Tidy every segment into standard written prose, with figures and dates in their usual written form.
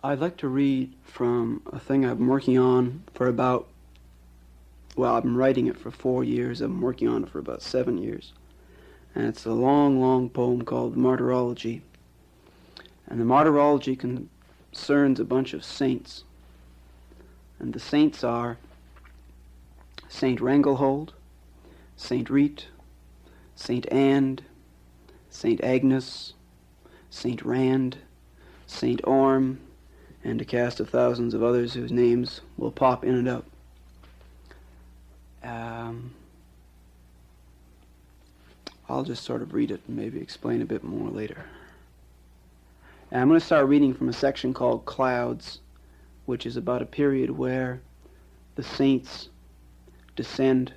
I'd like to read from a thing I've been working on for I've been writing it for 4 years. I've been working on it for about 7 years. And it's a long, long poem called Martyrology. And the Martyrology concerns a bunch of saints. And the saints are Saint Rangelhold, Saint Rite, Saint And, Saint Agnes, Saint Rand, Saint Orm, and a cast of thousands of others whose names will pop in and out. I'll just sort of read it and maybe explain a bit more later. And I'm going to start reading from a section called Clouds, which is about a period where the saints descend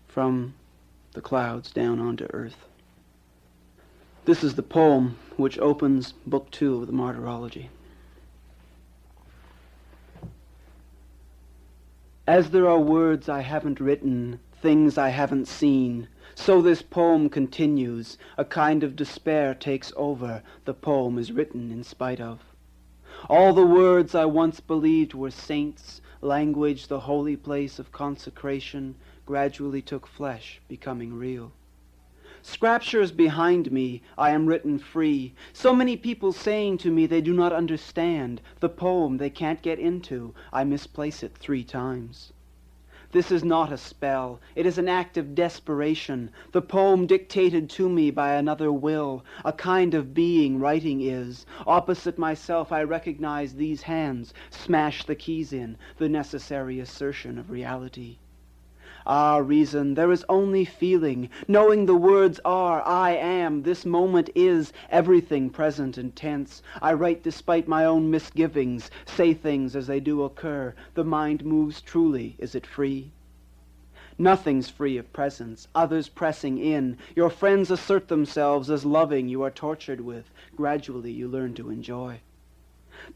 from the clouds down onto earth. This is the poem which opens Book 2 of the Martyrology. As there are words I haven't written, things I haven't seen, so this poem continues. A kind of despair takes over. The poem is written in spite of. All the words I once believed were saints, language, the holy place of consecration, gradually took flesh, becoming real. Scriptures behind me, I am written free. So many people saying to me they do not understand. The poem they can't get into. I misplace it 3 times. This is not a spell. It is an act of desperation. The poem dictated to me by another will. A kind of being writing is. Opposite myself I recognize these hands. Smash the keys in. The necessary assertion of reality. Ah, reason, there is only feeling, knowing the words are, I am, this moment is, everything present and tense. I write despite my own misgivings, say things as they do occur. The mind moves truly, is it free? Nothing's free of presence, others pressing in. Your friends assert themselves as loving you are tortured with. Gradually you learn to enjoy.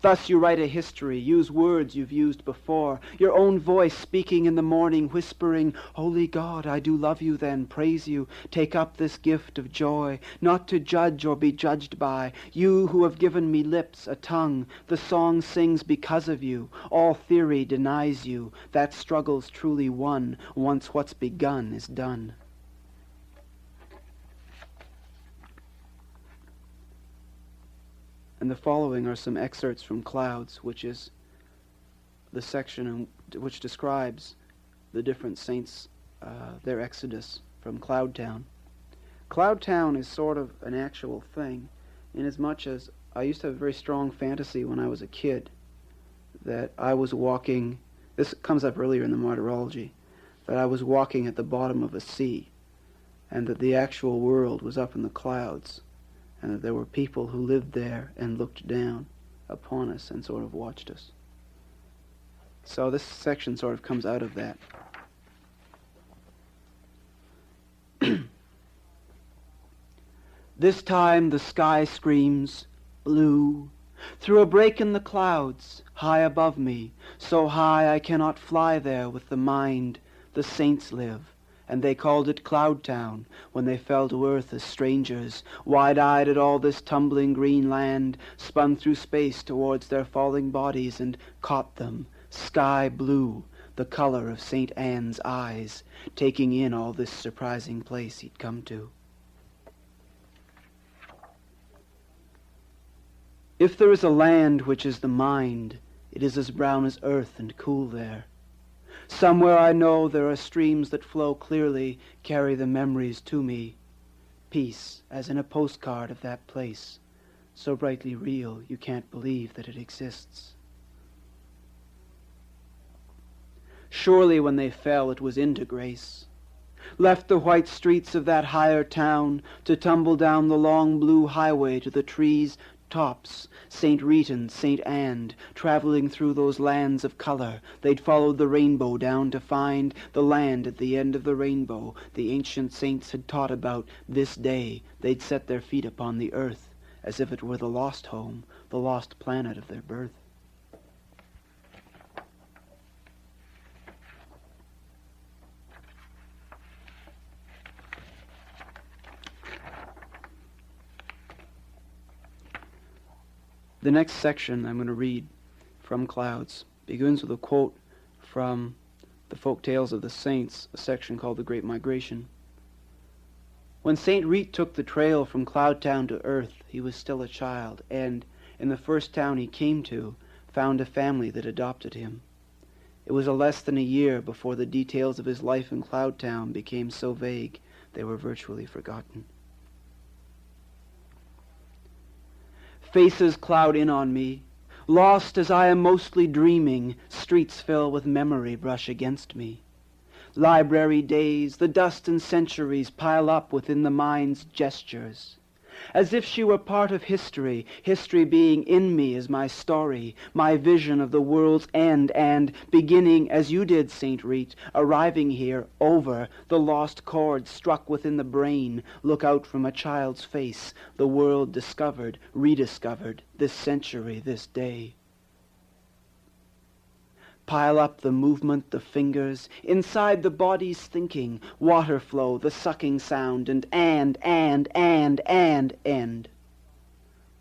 Thus you write a history, use words you've used before, your own voice speaking in the morning, whispering, Holy God, I do love you then, praise you, take up this gift of joy, not to judge or be judged by, you who have given me lips, a tongue, the song sings because of you, all theory denies you, that struggle's truly won, once what's begun is done. And the following are some excerpts from Clouds, which is the section which describes the different saints, their exodus from Cloud Town. Cloud Town is sort of an actual thing, inasmuch as I used to have a very strong fantasy when I was a kid that I was walking, this comes up earlier in the Martyrology, that I was walking at the bottom of a sea, and that the actual world was up in the clouds, and that there were people who lived there and looked down upon us and sort of watched us. So this section sort of comes out of that. This time the sky screams, blue, through a break in the clouds, high above me, so high I cannot fly there with the mind. The saints live. And they called it Cloud Town when they fell to earth as strangers, wide-eyed at all this tumbling green land, spun through space towards their falling bodies and caught them, sky blue, the color of St. Anne's eyes, taking in all this surprising place he'd come to. If there is a land which is the mind, it is as brown as earth and cool there. Somewhere I know there are streams that flow clearly, carry the memories to me. Peace, as in a postcard of that place, so brightly real you can't believe that it exists. Surely when they fell it was into grace. Left the white streets of that higher town to tumble down the long blue highway to the trees' tops, St. Rita and St. Anne, traveling through those lands of color. They'd followed the rainbow down to find the land at the end of the rainbow the ancient saints had taught about. This day they'd set their feet upon the earth as if it were the lost home, the lost planet of their birth. The next section I'm going to read from Clouds begins with a quote from the Folk Tales of the Saints, a section called The Great Migration. When St. Rete took the trail from Cloud Town to Earth, he was still a child, and, in the first town he came to, found a family that adopted him. It was less than a year before the details of his life in Cloud Town became so vague they were virtually forgotten. Faces cloud in on me. Lost as I am mostly dreaming, streets fill with memory brush against me. Library days, the dust and centuries pile up within the mind's gestures. As if she were part of history, history being in me as my story, my vision of the world's end, and beginning as you did, St. Rete, arriving here, over, the lost chords struck within the brain, look out from a child's face, the world discovered, rediscovered, this century, this day. Pile up the movement, the fingers, inside the body's thinking, water flow, the sucking sound, and end.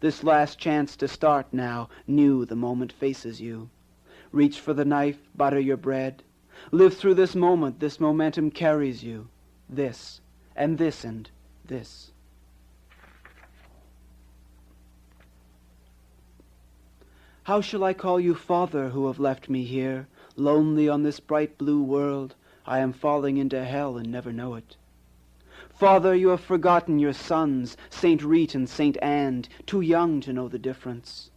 This last chance to start now, new the moment faces you. Reach for the knife, butter your bread. Live through this moment, this momentum carries you. This, and this, and this. How shall I call you Father who have left me here, lonely on this bright blue world? I am falling into hell and never know it. Father, you have forgotten your sons, St. Rete and St. Anne, too young to know the difference.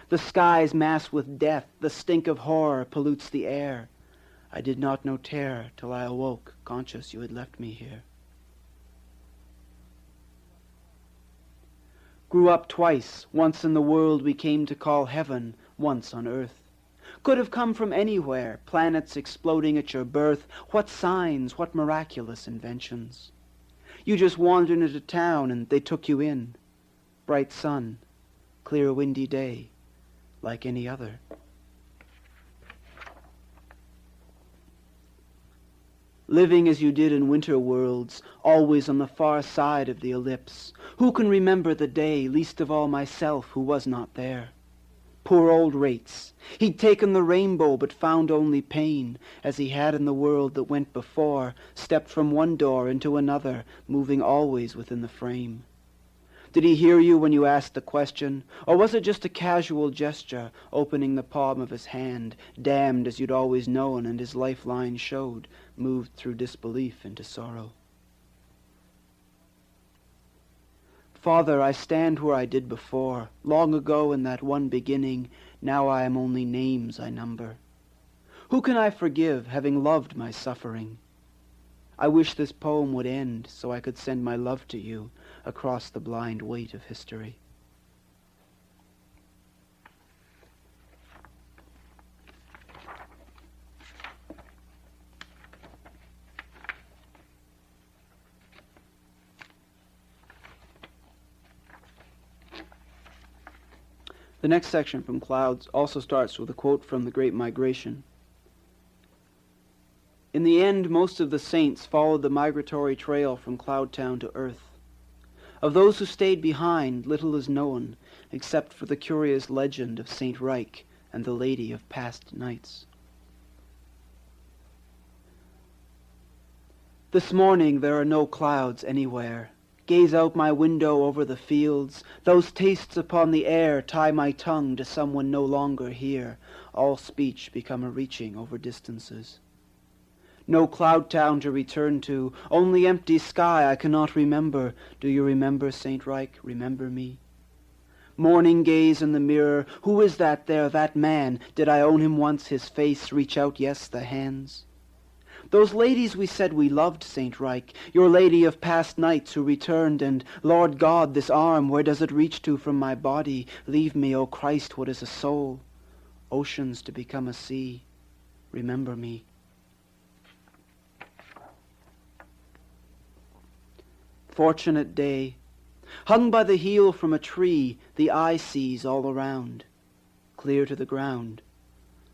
The skies mass with death, the stink of horror pollutes the air. I did not know terror till I awoke, conscious you had left me here. Grew up twice, once in the world we came to call heaven, once on earth. Could have come from anywhere, planets exploding at your birth. What signs, what miraculous inventions. You just wandered into town and they took you in. Bright sun, clear windy day, like any other. Living as you did in winter worlds, always on the far side of the ellipse. Who can remember the day, least of all myself, who was not there? Poor old Rates. He'd taken the rainbow, but found only pain, as he had in the world that went before, stepped from one door into another, moving always within the frame. Did he hear you when you asked the question, or was it just a casual gesture, opening the palm of his hand, damned as you'd always known and his lifeline showed, moved through disbelief into sorrow? Father, I stand where I did before, long ago in that one beginning, now I am only names I number. Who can I forgive, having loved my suffering? I wish this poem would end, so I could send my love to you across the blind weight of history. The next section from Clouds also starts with a quote from The Great Migration. In the end, most of the saints followed the migratory trail from Cloud Town to Earth. Of those who stayed behind, little is known, except for the curious legend of St. Reich and the Lady of Past Nights. This morning there are no clouds anywhere. Gaze out my window over the fields. Those tastes upon the air tie my tongue to someone no longer here. All speech become a reaching over distances. No Cloud Town to return to, only empty sky I cannot remember. Do you remember, St. Reich? Remember me? Morning gaze in the mirror. Who is that there, that man? Did I own him once, his face? Reach out, yes, the hands. Those ladies we said we loved, St. Reich, your lady of past nights who returned, and, Lord God, this arm, where does it reach to from my body? Leave me, O Christ, what is a soul? Oceans to become a sea. Remember me. Fortunate day. Hung by the heel from a tree, the eye sees all around. Clear to the ground.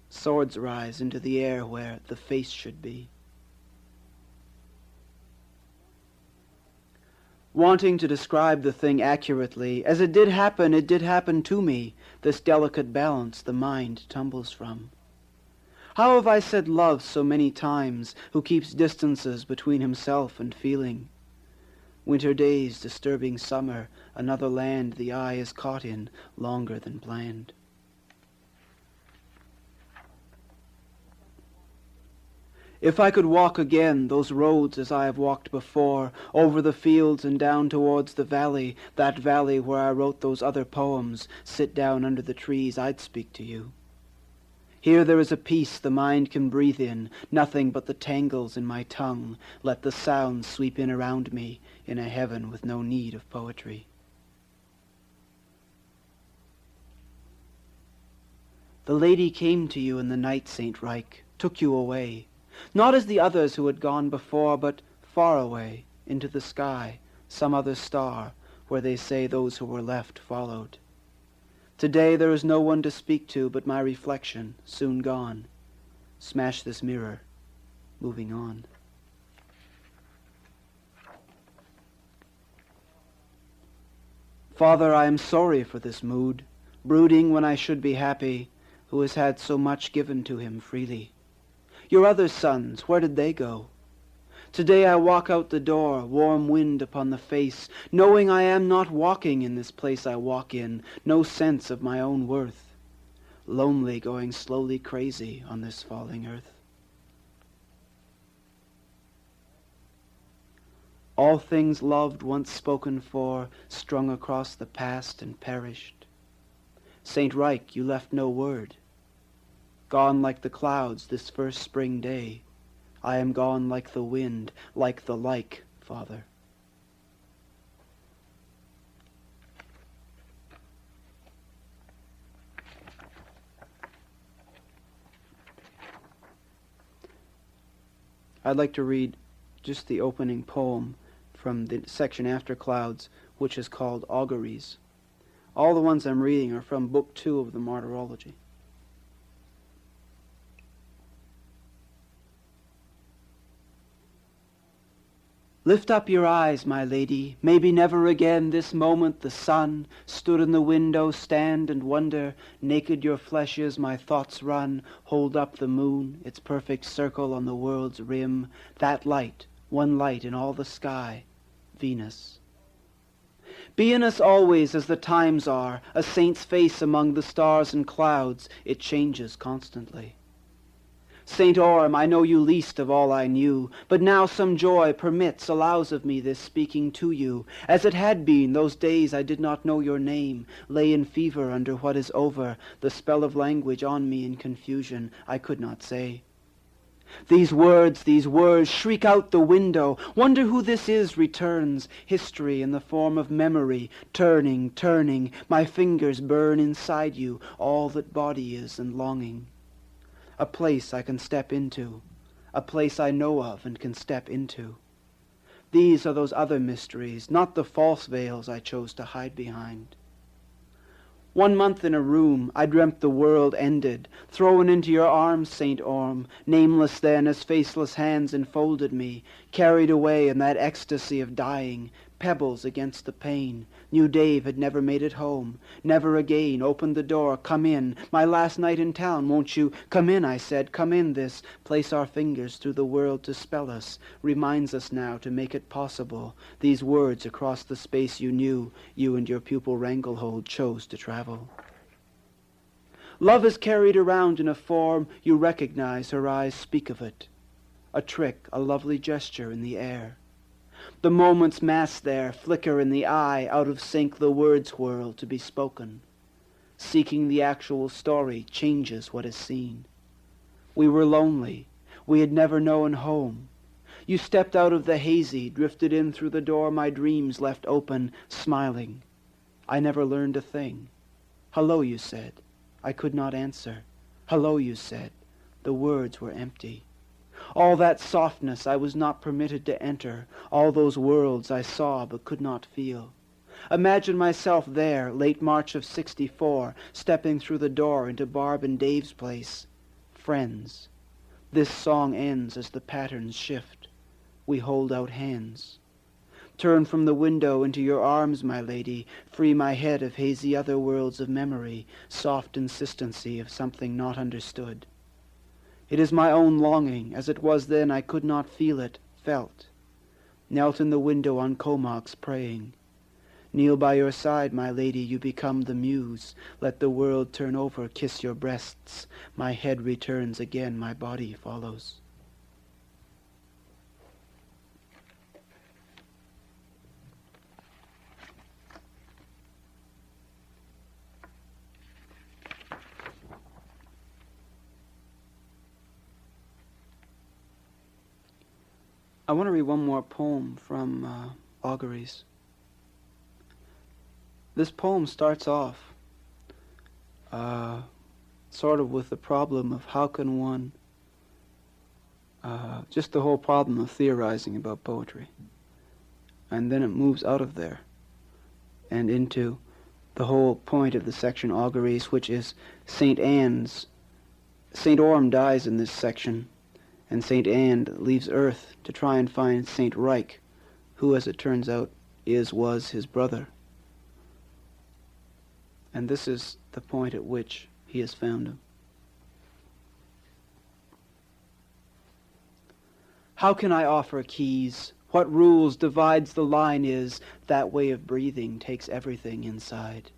Swords rise into the air where the face should be. wanting to describe the thing accurately. As it did happen to me, this delicate balance the mind tumbles from. How have I said love so many times, who keeps distances between himself and feeling? Winter days, disturbing summer, another land the eye is caught in longer than planned. If I could walk again those roads as I have walked before, over the fields and down towards the valley, that valley where I wrote those other poems, sit down under the trees, I'd speak to you. Here there is a peace the mind can breathe in, nothing but the tangles in my tongue. Let the sounds sweep in around me in a heaven with no need of poetry. The lady came to you in the night, St. Reich, took you away, not as the others who had gone before, but far away, into the sky, some other star, where they say those who were left followed. Today there is no one to speak to but my reflection, soon gone. Smash this mirror, moving on. Father, I am sorry for this mood, brooding when I should be happy, who has had so much given to him freely. Your other sons, where did they go? Today I walk out the door, warm wind upon the face, knowing I am not walking in this place I walk in, no sense of my own worth, lonely, going slowly crazy on this falling earth. All things loved, once spoken for, strung across the past and perished. St. Reich, you left no word. Gone like the clouds this first spring day, I am gone like the wind, like the like, Father. I'd like to read just the opening poem from the section after clouds, which is called Auguries. All the ones I'm reading are from Book 2 of the Martyrology. Lift up your eyes, my lady, maybe never again this moment the sun stood in the window, stand and wonder, naked your flesh is, my thoughts run, hold up the moon, its perfect circle on the world's rim, that light, one light in all the sky, Venus. Be in us always as the times are, a saint's face among the stars and clouds, it changes constantly. St. Orm, I know you least of all I knew, but now some joy permits, allows of me this speaking to you, as it had been those days I did not know your name, lay in fever under what is over, the spell of language on me in confusion, I could not say. These words, shriek out the window, wonder who this is returns, history in the form of memory, turning, my fingers burn inside you, all that body is and longing. A place I can step into, a place I know of and can step into. These are those other mysteries, not the false veils I chose to hide behind. 1 month in a room, I dreamt the world ended, thrown into your arms, St. Orm, nameless then as faceless hands enfolded me, carried away in that ecstasy of dying, pebbles against the pane. Knew Dave had never made it home, never again opened the door, come in, my last night in town, won't you? Come in, I said, come in this, place our fingers through the world to spell us, reminds us now to make it possible, these words across the space you knew, you and your pupil Wranglehold chose to travel. Love is carried around in a form you recognize, her eyes speak of it. A trick, a lovely gesture in the air. The moments mass there, flicker in the eye, out of sync the words whirl to be spoken. Seeking the actual story changes what is seen. We were lonely. We had never known home. You stepped out of the hazy, drifted in through the door my dreams left open, smiling. I never learned a thing. Hello, you said. I could not answer. Hello, you said. The words were empty. All that softness I was not permitted to enter, all those worlds I saw but could not feel. Imagine myself there, late March of '64, stepping through the door into Barb and Dave's place. Friends. This song ends as the patterns shift. We hold out hands. Turn from the window into your arms, my lady, free my head of hazy other worlds of memory, soft insistency of something not understood. It is my own longing, as it was then I could not feel it, felt. Knelt in the window on Comox praying. Kneel by your side, my lady, you become the muse. Let the world turn over, kiss your breasts. My head returns again, my body follows. I want to read one more poem from Auguries. This poem starts off sort of with the problem of how can one, just the whole problem of theorizing about poetry. And then it moves out of there and into the whole point of the section Auguries, which is St. Anne's. St. Orme dies in this section, and St. Anne leaves Earth to try and find St. Reich, who, as it turns out, was his brother. And this is the point at which he has found him. How can I offer keys? What rules divides the line is that way of breathing takes everything inside.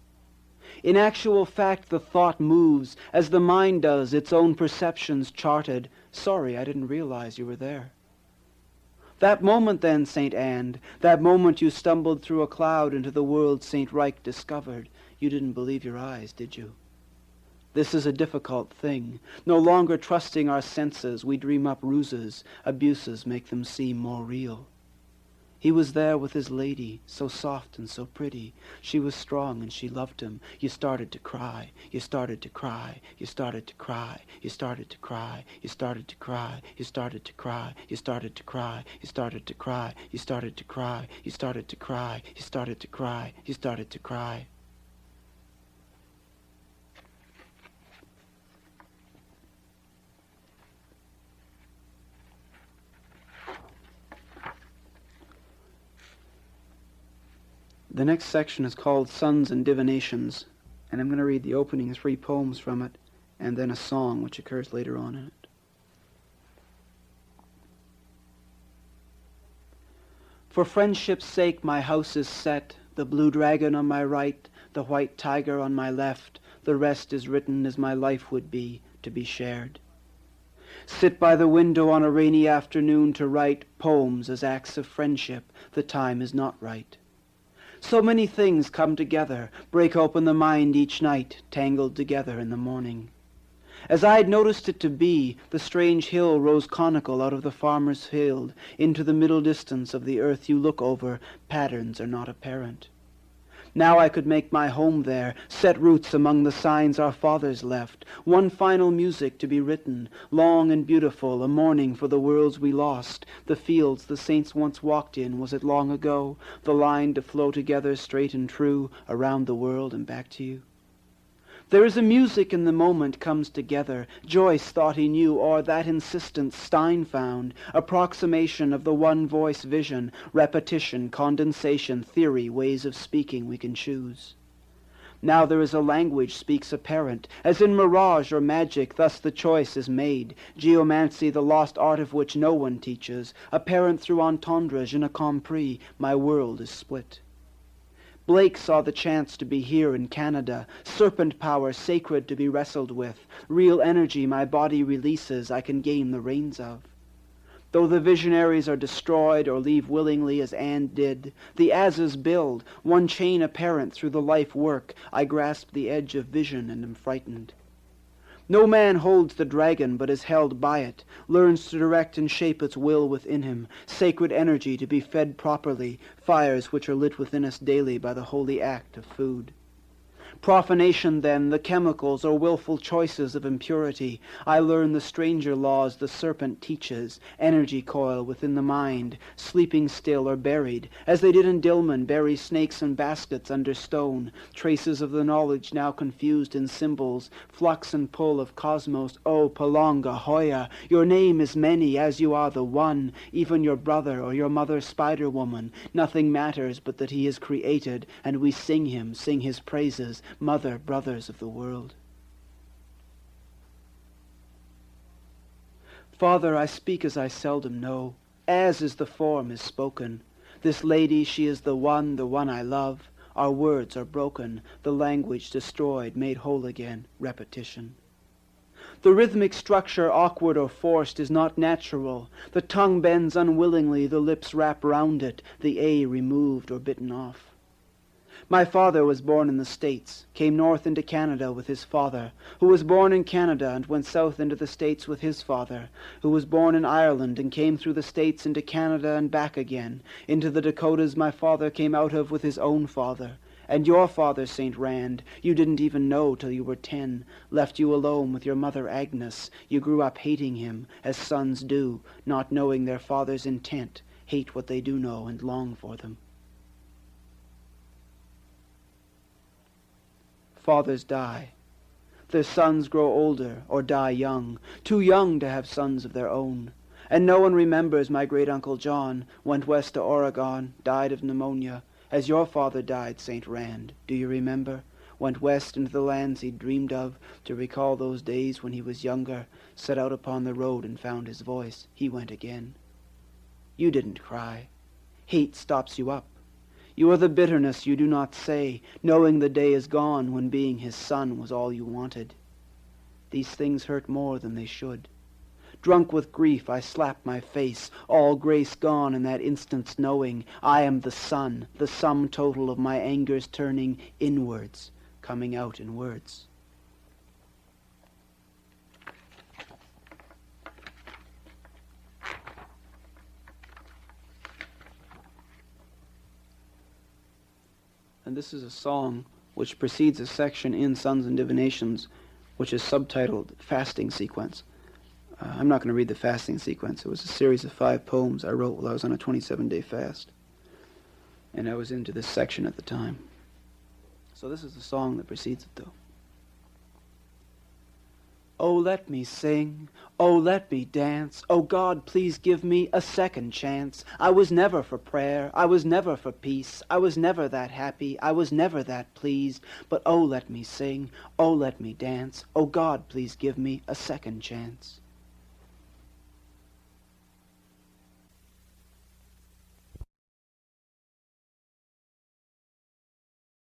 In actual fact, the thought moves as the mind does, its own perceptions charted. Sorry, I didn't realize you were there. That moment then, St. Anne, that moment you stumbled through a cloud into the world St. Reich discovered, you didn't believe your eyes, did you? This is a difficult thing. No longer trusting our senses, we dream up ruses. Abuses make them seem more real. He was there with his lady, so soft and so pretty. She was strong and she loved him. You started to cry. You started to cry. You started to cry. You started to cry. You started to cry. You started to cry. You started to cry. You started to cry. You started to cry. You started to cry. You started to cry. You started to cry. The next section is called Suns and Divinations, and I'm going to read the opening 3 poems from it, and then a song which occurs later on in it. For friendship's sake my house is set, the blue dragon on my right, the white tiger on my left, the rest is written as my life would be, to be shared. Sit by the window on a rainy afternoon to write poems as acts of friendship, the time is not right. So many things come together, break open the mind each night, tangled together in the morning. As I had noticed it to be, the strange hill rose conical out of the farmer's field, into the middle distance of the earth you look over, patterns are not apparent. Now I could make my home there, set roots among the signs our fathers left, one final music to be written, long and beautiful, a mourning for the worlds we lost, the fields the saints once walked in, was it long ago, the line to flow together straight and true, around the world and back to you? There is a music in the moment comes together, Joyce thought he knew, or that insistence Stein found, approximation of the one voice vision, repetition, condensation, theory, ways of speaking we can choose. Now there is a language speaks apparent, as in mirage or magic, thus the choice is made, geomancy the lost art of which no one teaches, apparent through entendre, je ne compris, my world is split. Blake saw the chance to be here in Canada, serpent power sacred to be wrestled with, real energy my body releases I can gain the reins of. Though the visionaries are destroyed or leave willingly as Anne did, the asses build, one chain apparent through the life work, I grasp the edge of vision and am frightened. No man holds the dragon but is held by it, learns to direct and shape its will within him, sacred energy to be fed properly, fires which are lit within us daily by the holy act of food. Profanation, then, the chemicals or willful choices of impurity. I learn the stranger laws the serpent teaches, energy coil within the mind, sleeping still or buried, as they did in Dilmun, bury snakes in baskets under stone, traces of the knowledge now confused in symbols, flux and pull of cosmos. O Palonga Hoya, your name is many, as you are the one, even your brother or your mother Spider-Woman. Nothing matters but that he is created, and we sing him, sing his praises, mother, brothers of the world. Father, I speak as I seldom know, as is the form is spoken. This lady, she is the one I love. Our words are broken, the language destroyed, made whole again, repetition. The rhythmic structure, awkward or forced, is not natural. The tongue bends unwillingly, the lips wrap round it, the A removed or bitten off. My father was born in the States, came north into Canada with his father, who was born in Canada and went south into the States with his father, who was born in Ireland and came through the States into Canada and back again. Into the Dakotas my father came out of with his own father. And your father, St. Rand, you didn't even know till you were 10, left you alone with your mother Agnes. You grew up hating him, as sons do, not knowing their father's intent, hate what they do know and long for them. Fathers die. Their sons grow older or die young, too young to have sons of their own. And no one remembers my great-uncle John, went west to Oregon, died of pneumonia, as your father died, St. Rand. Do you remember? Went west into the lands he'd dreamed of, to recall those days when he was younger, set out upon the road and found his voice. He went again. You didn't cry. Hate stops you up. You are the bitterness you do not say, knowing the day is gone when being his son was all you wanted. These things hurt more than they should. Drunk with grief, I slap my face, all grace gone in that instant's knowing. I am the son, the sum total of my angers turning inwards, coming out in words. And this is a song which precedes a section in Sons and Divinations, which is subtitled Fasting Sequence. I'm not going to read the fasting sequence. It was a series of 5 poems I wrote while I was on a 27-day fast. And I was into this section at the time. So this is the song that precedes it, though. Oh, let me sing. Oh, let me dance. Oh, God, please give me a second chance. I was never for prayer. I was never for peace. I was never that happy. I was never that pleased. But oh, let me sing. Oh, let me dance. Oh, God, please give me a second chance.